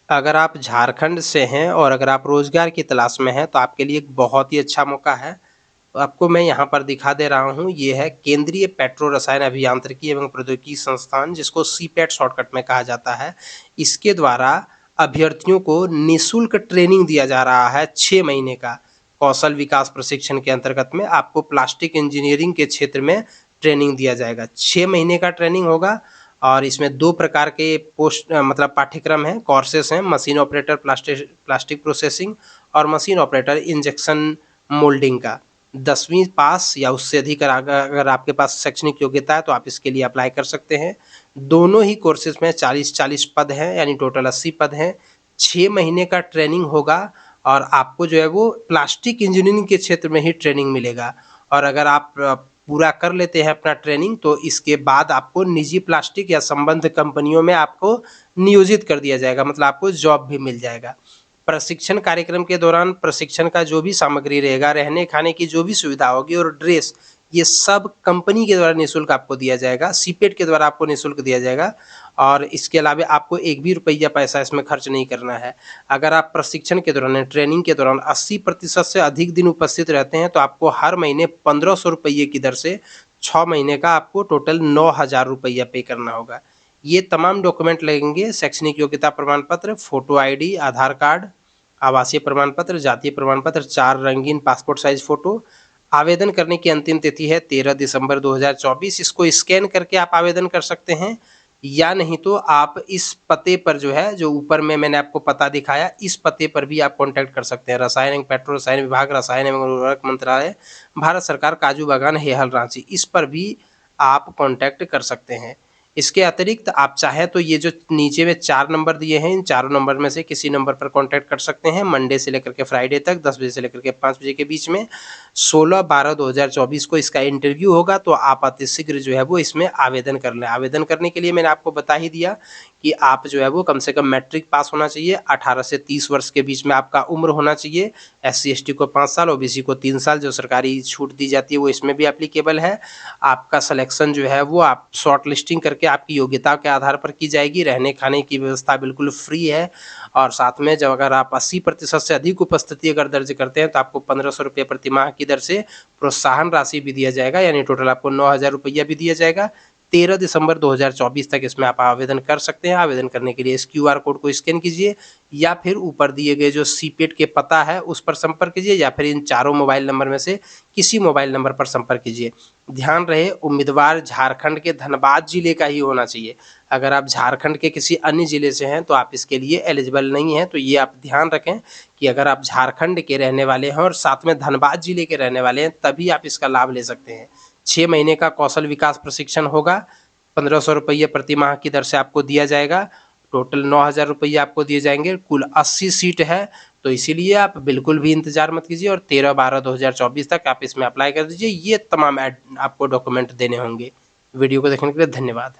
अगर आप झारखंड से हैं और अगर आप रोज़गार की तलाश में हैं तो आपके लिए एक बहुत ही अच्छा मौका है। तो आपको मैं यहाँ पर दिखा दे रहा हूँ, ये है केंद्रीय पेट्रो रसायन अभियांत्रिकी एवं प्रौद्योगिकी संस्थान, जिसको सीपेट शॉर्टकट में कहा जाता है। इसके द्वारा अभ्यर्थियों को निःशुल्क ट्रेनिंग दिया जा रहा है 6 महीने का। कौशल विकास प्रशिक्षण के अंतर्गत में आपको प्लास्टिक इंजीनियरिंग के क्षेत्र में ट्रेनिंग दिया जाएगा। 6 महीने का ट्रेनिंग होगा और इसमें 2 प्रकार के मतलब पाठ्यक्रम हैं, कोर्सेस हैं। मशीन ऑपरेटर प्लास्टिक प्रोसेसिंग और मशीन ऑपरेटर इंजेक्शन मोल्डिंग का 10वीं पास या उससे अधिक अगर आपके पास शैक्षणिक योग्यता है तो आप इसके लिए अप्लाई कर सकते हैं। दोनों ही कोर्सेज में 40-40 पद हैं, यानी टोटल 80 पद हैं। 6 महीने का ट्रेनिंग होगा और आपको जो है वो प्लास्टिक इंजीनियरिंग के क्षेत्र में ही ट्रेनिंग मिलेगा। और अगर आप पूरा कर लेते हैं अपना ट्रेनिंग तो इसके बाद आपको निजी प्लास्टिक या संबद्ध कंपनियों में आपको नियोजित कर दिया जाएगा, मतलब आपको जॉब भी मिल जाएगा। प्रशिक्षण कार्यक्रम के दौरान प्रशिक्षण का जो भी सामग्री रहेगा, रहने खाने की जो भी सुविधा होगी और ड्रेस, ये सब कंपनी के द्वारा निःशुल्क आपको दिया जाएगा, सीपेट के द्वारा आपको निःशुल्क दिया जाएगा। और इसके अलावा आपको एक भी रुपया पैसा इसमें खर्च नहीं करना है। अगर आप प्रशिक्षण के दौरान, ट्रेनिंग के दौरान 80% से अधिक दिन उपस्थित रहते हैं तो आपको हर महीने 1500 रुपये की दर से 6 महीने का आपको टोटल 9000 रुपया पे करना होगा। ये तमाम डॉक्यूमेंट लगेंगे: शैक्षणिक योग्यता प्रमाण पत्र, फोटो आईडी, आधार कार्ड, आवासीय प्रमाण पत्र, जातीय प्रमाण पत्र, 4 रंगीन पासपोर्ट साइज फोटो। आवेदन करने की अंतिम तिथि है 13 दिसंबर 2024। इसको स्कैन करके आप आवेदन कर सकते हैं, या नहीं तो आप इस पते पर जो है, जो ऊपर में मैंने आपको पता दिखाया, इस पते पर भी आप कॉन्टैक्ट कर सकते हैं। रसायन एवं पेट्रो रसायन विभाग, रसायन एवं उर्वरक मंत्रालय, भारत सरकार, काजू बागान, हेहल, रांची, इस पर भी आप कॉन्टैक्ट कर सकते हैं। इसके अतिरिक्त आप चाहें तो ये जो नीचे में 4 नंबर दिए हैं, इन चारों नंबर में से किसी नंबर पर कॉन्टैक्ट कर सकते हैं। मंडे से लेकर के फ्राइडे तक 10 बजे से लेकर के 5 बजे के बीच में 16/12/2024 को इसका इंटरव्यू होगा। तो आप अतिशीघ्र जो है वो इसमें आवेदन कर लें। आवेदन करने के लिए मैंने आपको बता ही दिया कि आप जो है वो कम से कम मैट्रिक पास होना चाहिए, 18 से 30 वर्ष के बीच में आपका उम्र होना चाहिए। SC/ST को 5 साल, OBC को 3 साल, जो सरकारी छूट दी जाती है वो इसमें भी एप्लीकेबल है। आपका सिलेक्शन जो है वो आप शॉर्ट लिस्टिंग करके आपकी योग्यता के आधार पर की जाएगी। रहने खाने की व्यवस्था बिल्कुल फ्री है। और साथ में जब अगर आप 80% से अधिक उपस्थिति अगर दर्ज करते हैं तो आपको 1500 रुपये प्रति माह की दर से प्रोत्साहन राशि भी दिया जाएगा, यानी टोटल आपको 9000 रुपया भी दिया जाएगा। 13 दिसंबर 2024 तक इसमें आप आवेदन कर सकते हैं। आवेदन करने के लिए इस QR कोड को स्कैन कीजिए या फिर ऊपर दिए गए जो सीपेट के पता है उस पर संपर्क कीजिए, या फिर इन चारों मोबाइल नंबर में से किसी मोबाइल नंबर पर संपर्क कीजिए। ध्यान रहे, उम्मीदवार झारखंड के धनबाद जिले का ही होना चाहिए। अगर आप झारखंड के किसी अन्य जिले से हैं तो आप इसके लिए एलिजिबल नहीं हैं। तो ये आप ध्यान रखें कि अगर आप झारखंड के रहने वाले हैं और साथ में धनबाद जिले के रहने वाले हैं तभी आप इसका लाभ ले सकते हैं। 6 महीने का कौशल विकास प्रशिक्षण होगा, 1500 रुपये प्रति माह की दर से आपको दिया जाएगा। टोटल 9000 रुपये आपको दिए जाएंगे। कुल 80 सीट है, तो इसीलिए आप बिल्कुल भी इंतजार मत कीजिए और 13/12/2024 तक आप इसमें अप्लाई कर दीजिए। ये तमाम आपको डॉक्यूमेंट देने होंगे। वीडियो को देखने के लिए धन्यवाद।